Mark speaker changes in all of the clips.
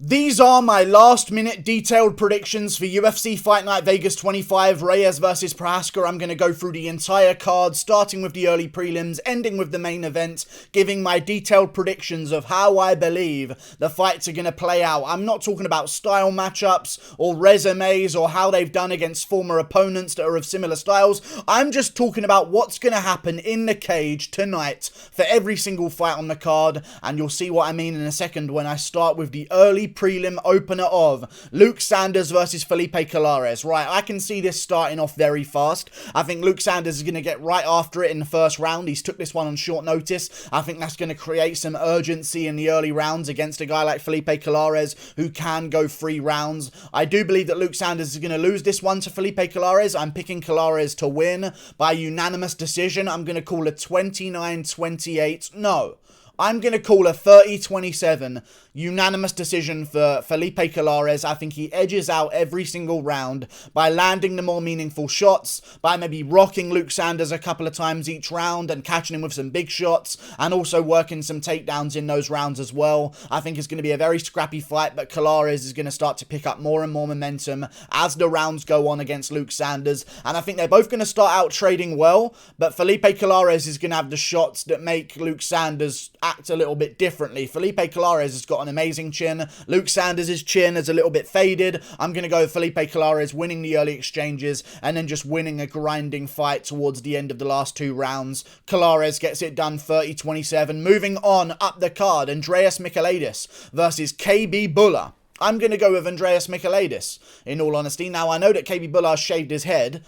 Speaker 1: These are my last minute detailed predictions for UFC Fight Night Vegas 25, Reyes versus Prochazka. I'm going to go through the entire card, starting with the early prelims, ending with the main event, giving my detailed predictions of how I believe the fights are going to play out. I'm not talking about style matchups or resumes or how they've done against former opponents that are of similar styles. I'm just talking about what's going to happen in the cage tonight for every single fight on the card, and you'll see what I mean in a second when I start with the early prelim opener of Luke Sanders versus Felipe Colares. Right, I can see this starting off very fast. I think Luke Sanders is going to get right after it in the first round. He's took this one on short notice. I think that's going to create some urgency in the early rounds against a guy like Felipe Colares who can go 3 rounds. I do believe that Luke Sanders is going to lose this one to Felipe Colares. I'm picking Colares to win by unanimous decision. I'm going to call a 29-28. No, I'm going to call a 30-27 unanimous decision for Felipe Colares. I think he edges out every single round by landing the more meaningful shots, by maybe rocking Luke Sanders a couple of times each round and catching him with some big shots, and also working some takedowns in those rounds as well. I think it's going to be a very scrappy fight, but Colares is going to start to pick up more and more momentum as the rounds go on against Luke Sanders, and I think they're both going to start out trading well, but Felipe Colares is going to have the shots that make Luke Sanders act a little bit differently. Felipe Colares has got an amazing chin. Luke Sanders' chin is a little bit faded. I'm going to go with Felipe Colares winning the early exchanges and then just winning a grinding fight towards the end of the last 2 rounds. Colares gets it done 30-27. Moving on up the card, Andreas Micheladas versus KB Bhullar. I'm going to go with Andreas Micheladas, in all honesty. Now, I know that KB Bhullar shaved his head.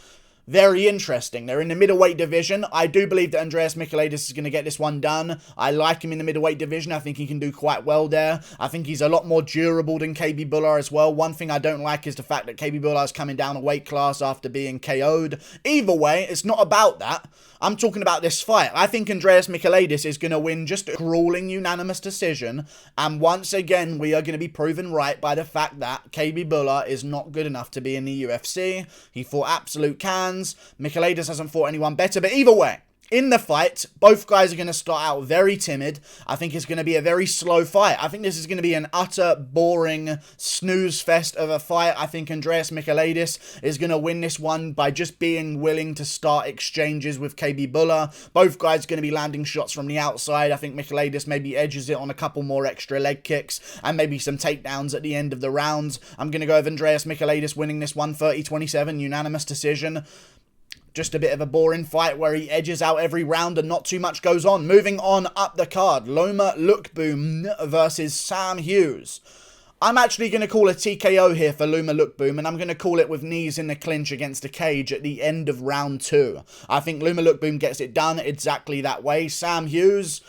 Speaker 1: Very interesting. They're in the middleweight division. I do believe that Andreas Micheladas is going to get this one done. I like him in the middleweight division. I think he can do quite well there. I think he's a lot more durable than KB Bhullar as well. One thing I don't like is the fact that KB Bhullar is coming down a weight class after being KO'd. Either way, it's not about that. I'm talking about this fight. I think Andreas Micheladas is going to win just a grueling unanimous decision. And once again, we are going to be proven right by the fact that KB Bhullar is not good enough to be in the UFC. He fought absolute cans. Micheladas hasn't fought anyone better, but either way, in the fight, both guys are going to start out very timid. I think it's going to be a very slow fight. I think this is going to be an utter boring snooze fest of a fight. I think Andreas Micheladas is going to win this one by just being willing to start exchanges with KB Bhullar. Both guys are going to be landing shots from the outside. I think Micheladas maybe edges it on a couple more extra leg kicks and maybe some takedowns at the end of the rounds. I'm going to go with Andreas Micheladas winning this one 30-27, unanimous decision. Just a bit of a boring fight where he edges out every round and not too much goes on. Moving on up the card, Loma Lookboonme versus Sam Hughes. I'm actually going to call a TKO here for Loma Lookboonme, and I'm going to call it with knees in the clinch against the cage at the end of round 2. I think Loma Lookboonme gets it done exactly that way. Sam Hughes,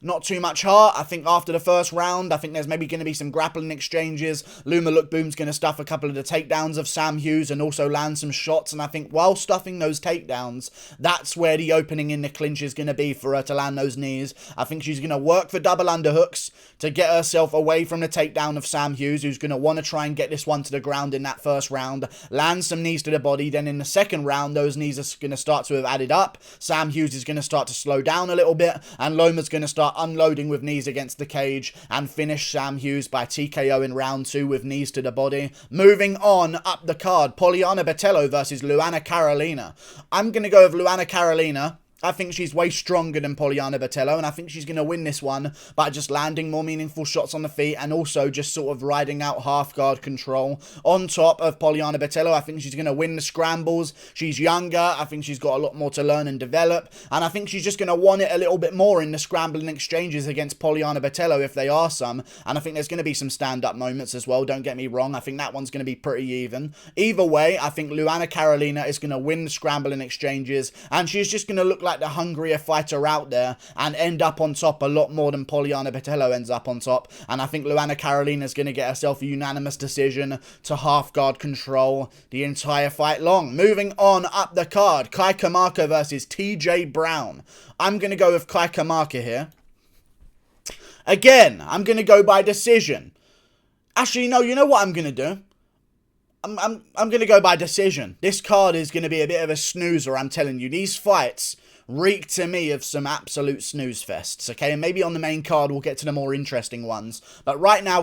Speaker 1: not too much heart. I think after the first round, I think there's maybe going to be some grappling exchanges. Loma Lookboonme's going to stuff a couple of the takedowns of Sam Hughes and also land some shots. And I think while stuffing those takedowns, that's where the opening in the clinch is going to be for her to land those knees. I think she's going to work for double underhooks to get herself away from the takedown of Sam Hughes, who's going to want to try and get this one to the ground in that first round. Land some knees to the body. Then in the second round, those knees are going to start to have added up. Sam Hughes is going to start to slow down a little bit. And Loma's going to start unloading with knees against the cage and finish Sam Hughes by TKO in round 2 with knees to the body. Moving on up the card, Poliana Botelho versus Luana Carolina. I'm going to go with Luana Carolina. I think she's way stronger than Poliana Botelho, and I think she's going to win this one by just landing more meaningful shots on the feet and also just sort of riding out half-guard control on top of Poliana Botelho. I think she's going to win the scrambles. She's younger. I think she's got a lot more to learn and develop, and I think she's just going to want it a little bit more in the scrambling exchanges against Poliana Botelho if they are some, and I think there's going to be some stand-up moments as well. Don't get me wrong. I think that one's going to be pretty even. Either way, I think Luana Carolina is going to win the scrambling exchanges, and she's just going to look like the hungrier fighter out there and end up on top a lot more than Poliana Botelho ends up on top. And I think Luana Carolina is going to get herself a unanimous decision to half-guard control the entire fight long. Moving on up the card, Kamaka versus TJ Brown. I'm going to go with Kamaka here. Again, I'm going to go by decision. Actually, no, you know what I'm going to do? I'm going to go by decision. This card is going to be a bit of a snoozer, I'm telling you. These fights reek to me of some absolute snooze fests, okay? And maybe on the main card we'll get to the more interesting ones. But right now,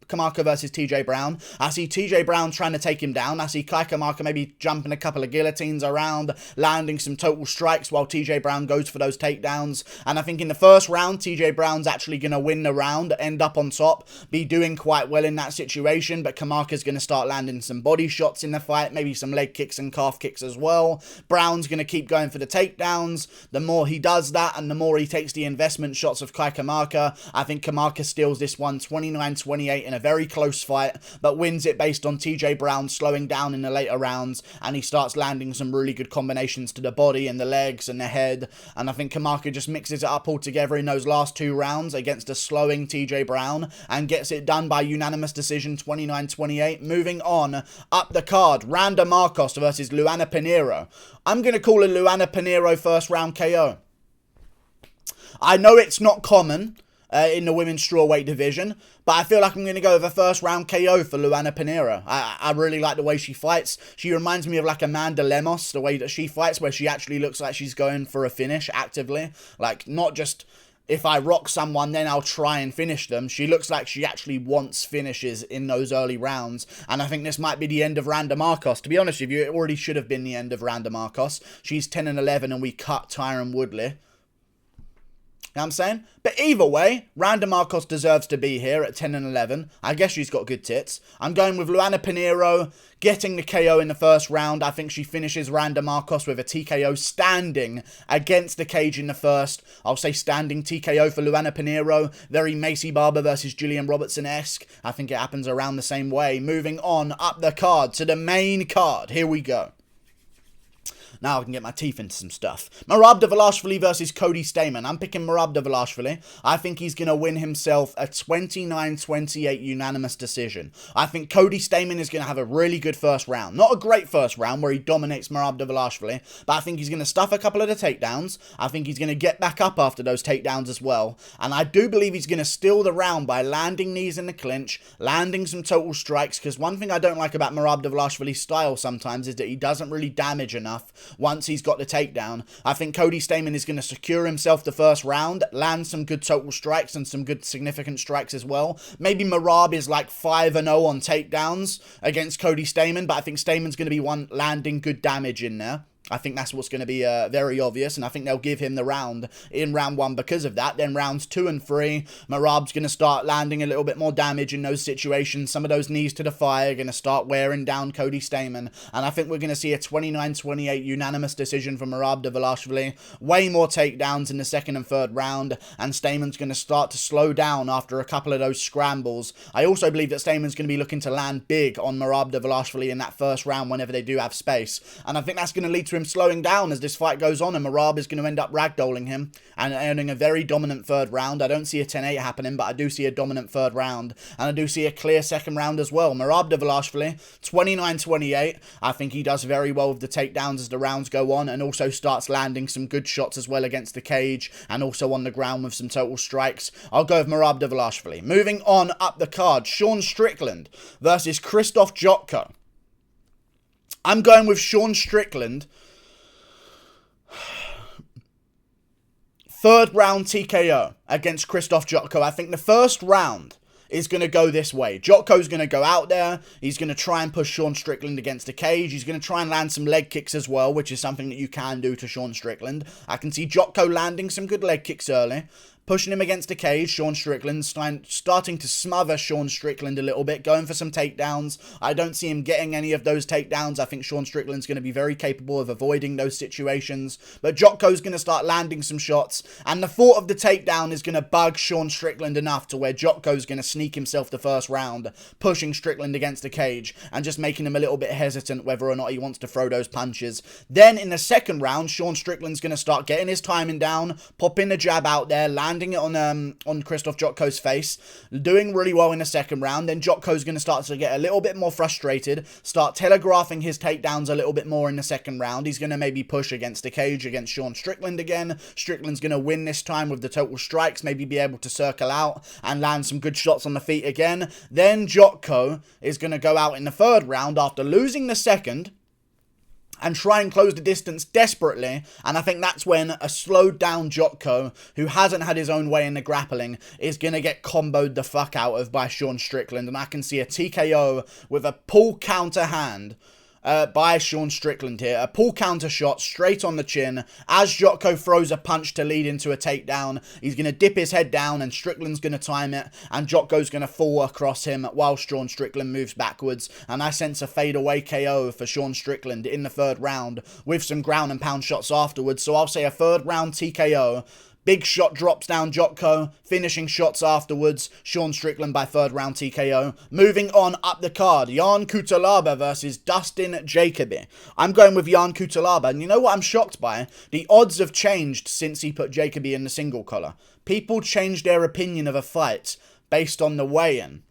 Speaker 1: Kamaka versus TJ Brown. I see TJ Brown trying to take him down. I see Kamaka maybe jumping a couple of guillotines around, landing some total strikes while TJ Brown goes for those takedowns. And I think in the first round, TJ Brown's actually going to win the round, end up on top, be doing quite well in that situation. But Kamaka's going to start landing some body shots in the fight, maybe some leg kicks and calf kicks as well. Brown's going to keep going for the takedowns. The more he does that and the more he takes the investment shots of Kamaka, I think Kamaka steals this one 29-28 in a very close fight, but wins it based on TJ Brown slowing down in the later rounds, and he starts landing some really good combinations to the body and the legs and the head. And I think Kamaka just mixes it up altogether in those last 2 rounds against a slowing TJ Brown and gets it done by unanimous decision 29-28. Moving on up the card, Randa Markos versus Luana Pinheiro. I'm going to call a Luana Pinheiro first round KO. I know it's not common in the women's strawweight division, but I feel like I'm going to go with a first round KO for Luana Pinheiro. I really like the way she fights. She reminds me of like Amanda Lemos, the way that she fights, where she actually looks like she's going for a finish actively. Like, not just, if I rock someone, then I'll try and finish them. She looks like she actually wants finishes in those early rounds. And I think this might be the end of Randa Markos. To be honest with you, it already should have been the end of Randa Markos. She's 10-11 and we cut Tyron Woodley. You know what I'm saying? But either way, Randa Markos deserves to be here at 10-11. I guess she's got good tits. I'm going with Luana Pinheiro getting the KO in the first round. I think she finishes Randa Markos with a TKO standing against the cage in the first. I'll say standing TKO for Luana Pinheiro. Very Macy Barber versus Gillian Robertson-esque. I think it happens around the same way. Moving on up the card to the main card. Here we go. Now I can get my teeth into some stuff. Merab Dvalishvili versus Cody Stamann. I'm picking Merab Dvalishvili. I think he's going to win himself a 29-28 unanimous decision. I think Cody Stamann is going to have a really good first round. Not a great first round where he dominates Merab Dvalishvili, but I think he's going to stuff a couple of the takedowns. I think he's going to get back up after those takedowns as well. And I do believe he's going to steal the round by landing knees in the clinch, landing some total strikes, because one thing I don't like about Merab Dvalishvili's style sometimes is that he doesn't really damage enough once he's got the takedown. I think Cody Stamann is going to secure himself the first round, land some good total strikes and some good significant strikes as well. Maybe Merab is like 5-0 on takedowns against Cody Stamann, but I think Stamann's going to be one landing good damage in there. I think that's what's going to be very obvious, and I think they'll give him the round in round 1 because of that. Then rounds 2 and 3, Merab's going to start landing a little bit more damage in those situations. Some of those knees to the thigh are going to start wearing down Cody Stamann, and I think we're going to see a 29-28 unanimous decision from Merab Dvalishvili. Way more takedowns in the second and third round, and Stamann's going to start to slow down after a couple of those scrambles. I also believe that Stamann's going to be looking to land big on Merab Dvalishvili in that first round whenever they do have space, and I think that's going to lead to him slowing down as this fight goes on, and Merab is going to end up ragdolling him and earning a very dominant third round. I don't see a 10-8 happening, but I do see a dominant third round, and I do see a clear second round as well. Merab Dvalishvili, 29-28. I think he does very well with the takedowns as the rounds go on, and also starts landing some good shots as well against the cage, and also on the ground with some total strikes. I'll go with Merab Dvalishvili. Moving on up the card, Sean Strickland versus Krysztof Jotko. I'm going with Sean Strickland. Third round TKO against Krysztof Jotko. I think the first round is going to go this way. Jotko's going to go out there. He's going to try and push Sean Strickland against the cage. He's going to try and land some leg kicks as well, which is something that you can do to Sean Strickland. I can see Jotko landing some good leg kicks early, pushing him against the cage. Sean Strickland starting to smother Sean Strickland a little bit, going for some takedowns. I don't see him getting any of those takedowns. I think Sean Strickland's going to be very capable of avoiding those situations. But Jotko's going to start landing some shots, and the thought of the takedown is going to bug Sean Strickland enough to where Jotko's going to sneak himself the first round, pushing Strickland against the cage and just making him a little bit hesitant whether or not he wants to throw those punches. Then in the second round, Sean Strickland's going to start getting his timing down, popping the jab out there, landing it on Krysztof Jotko's face, doing really well in the second round. Then Jotko's going to start to get a little bit more frustrated, start telegraphing his takedowns a little bit more in the second round. He's going to maybe push against the cage against Sean Strickland again. Strickland's going to win this time with the total strikes, maybe be able to circle out and land some good shots on the feet again. Then Jotko is going to go out in the third round after losing the second and try and close the distance desperately, and I think that's when a slowed down Jotko, who hasn't had his own way in the grappling, is going to get comboed the fuck out of by Sean Strickland, and I can see a TKO with a pull counter hand by Sean Strickland here. A pull counter shot straight on the chin as Jotko throws a punch to lead into a takedown. He's going to dip his head down and Strickland's going to time it, and Jotko's going to fall across him while Sean Strickland moves backwards, and I sense a fadeaway KO for Sean Strickland in the third round with some ground and pound shots afterwards. So I'll say a third round TKO. Big shot drops down Jotko, finishing shots afterwards. Sean Strickland by third round TKO. Moving on up the card, Jan Cutelaba versus Dustin Jacoby. I'm going with Jan Cutelaba, and you know what I'm shocked by? The odds have changed since he put Jacoby in the single collar. People changed their opinion of a fight based on the weigh-in,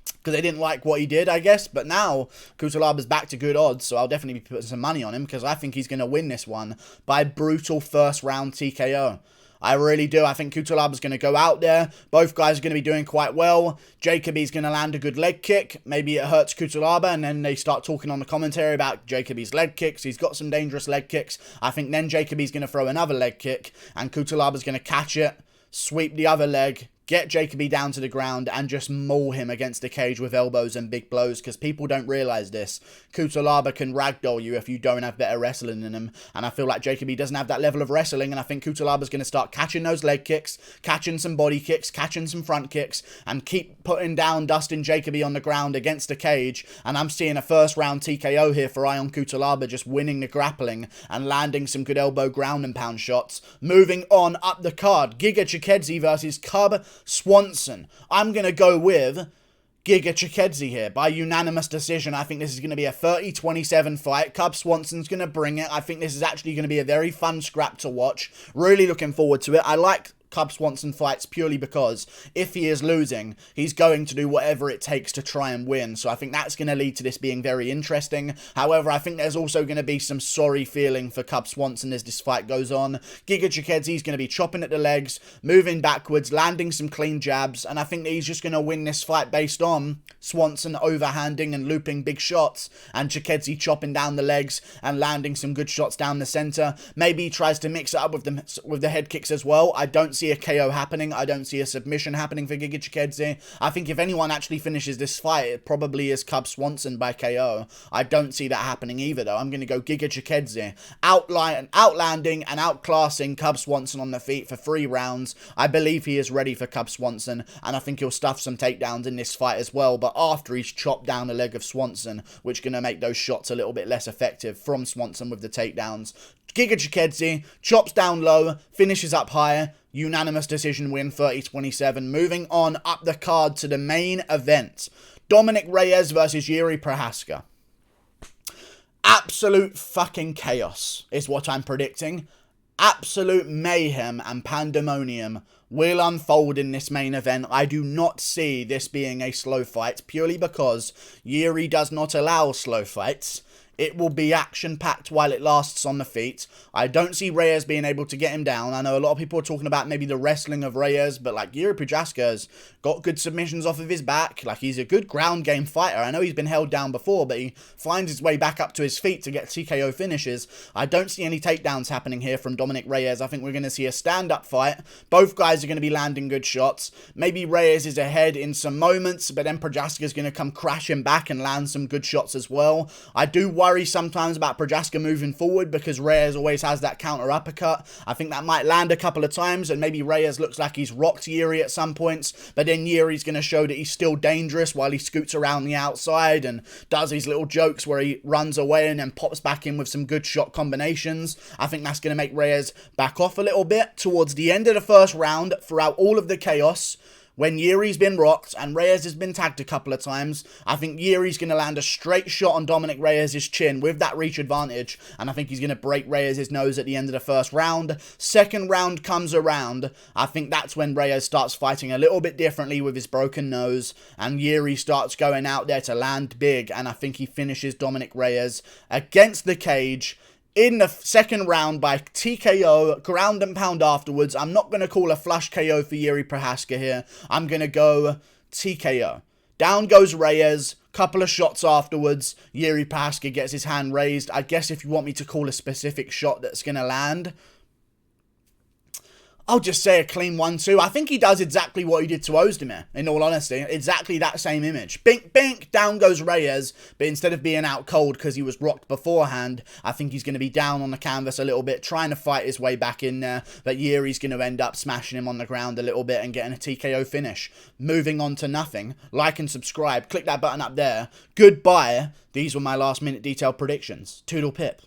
Speaker 1: because they didn't like what he did, I guess. But now, Cutelaba's back to good odds, so I'll definitely be putting some money on him, because I think he's going to win this one by brutal first round TKO. I really do. I think Cutelaba's going to go out there. Both guys are going to be doing quite well. Jacoby's going to land a good leg kick. Maybe it hurts Cutelaba, and then they start talking on the commentary about Jacoby's leg kicks. He's got some dangerous leg kicks. I think then Jacoby's going to throw another leg kick, and Cutelaba's going to catch it, sweep the other leg, get Jacoby down to the ground, and just maul him against the cage with elbows and big blows, because people don't realise this. Cutelaba can ragdoll you if you don't have better wrestling than him, and I feel like Jacoby doesn't have that level of wrestling, and I think Cutelaba's going to start catching those leg kicks, catching some body kicks, catching some front kicks, and keep putting down Dustin Jacoby on the ground against the cage, and I'm seeing a first round TKO here for Ion Cutelaba, just winning the grappling and landing some good elbow ground and pound shots. Moving on up the card, Giga Chikedzi versus Cub Swanson. I'm going to go with Giga Chikedzi here by unanimous decision. I think this is going to be a 30-27 fight. Cub Swanson's going to bring it. I think this is actually going to be a very fun scrap to watch. Really looking forward to it. I like Cub Swanson fights purely because if he is losing, he's going to do whatever it takes to try and win. So I think that's going to lead to this being very interesting. However, I think there's also going to be some sorry feeling for Cub Swanson as this fight goes on. Giga Chikedzi is going to be chopping at the legs, moving backwards, landing some clean jabs, and I think that he's just going to win this fight based on Swanson overhanding and looping big shots, and Chikedzi chopping down the legs and landing some good shots down the center. Maybe he tries to mix it up with the head kicks as well. I don't see a KO happening. I don't see a submission happening for Giga Chikedzi. I think if anyone actually finishes this fight, it probably is Cub Swanson by KO. I don't see that happening either, though. I'm going to go Giga Chikedzi, outlanding and outclassing Cub Swanson on the feet for 3 rounds. I believe he is ready for Cub Swanson, and I think he'll stuff some takedowns in this fight as well, but after he's chopped down the leg of Swanson, which is going to make those shots a little bit less effective from Swanson with the takedowns. Giga Chikedzi chops down low, finishes up high, unanimous decision win, 30-27. Moving on up the card to the main event, Dominick Reyes versus Jiri Prochazka. Absolute fucking chaos is what I'm predicting. Absolute mayhem and pandemonium will unfold in this main event. I do not see this being a slow fight, purely because Jiri does not allow slow fights. It will be action-packed while it lasts on the feet. I don't see Reyes being able to get him down. I know a lot of people are talking about maybe the wrestling of Reyes, but like Jiri Prochazka's got good submissions off of his back. Like, he's a good ground game fighter. I know he's been held down before, but he finds his way back up to his feet to get TKO finishes. I don't see any takedowns happening here from Dominick Reyes. I think we're going to see a stand-up fight. Both guys are going to be landing good shots. Maybe Reyes is ahead in some moments, but then Prochazka's going to come crashing back and land some good shots as well. I do worry sometimes about Prochazka moving forward because Reyes always has that counter uppercut. I think that might land a couple of times, and maybe Reyes looks like he's rocked Jiri at some points, but then Jiri's going to show that he's still dangerous while he scoots around the outside and does his little jokes where he runs away and then pops back in with some good shot combinations. I think that's going to make Reyes back off a little bit towards the end of the first round. Throughout all of the chaos, when Jiri's been rocked and Reyes has been tagged a couple of times, I think Jiri's going to land a straight shot on Dominick Reyes' chin with that reach advantage, and I think he's going to break Reyes' nose at the end of the first round. Second round comes around, I think that's when Reyes starts fighting a little bit differently with his broken nose, and Jiri starts going out there to land big, and I think he finishes Dominick Reyes against the cage in the second round by TKO, ground and pound afterwards. I'm not going to call a flush KO for Jiri Prochazka here. I'm going to go TKO. Down goes Reyes, Couple of shots afterwards, Jiri Prochazka gets his hand raised. I guess if you want me to call a specific shot that's going to land, I'll just say a clean 1-2. I think he does exactly what he did to Ozdemir, in all honesty. Exactly that same image. Bink, bink, down goes Reyes. But instead of being out cold because he was rocked beforehand, I think he's going to be down on the canvas a little bit, trying to fight his way back in there. But Jiri's going to end up smashing him on the ground a little bit and getting a TKO finish. Moving on to nothing. Like and subscribe. Click that button up there. Goodbye. These were my last minute detailed predictions. Toodle pip.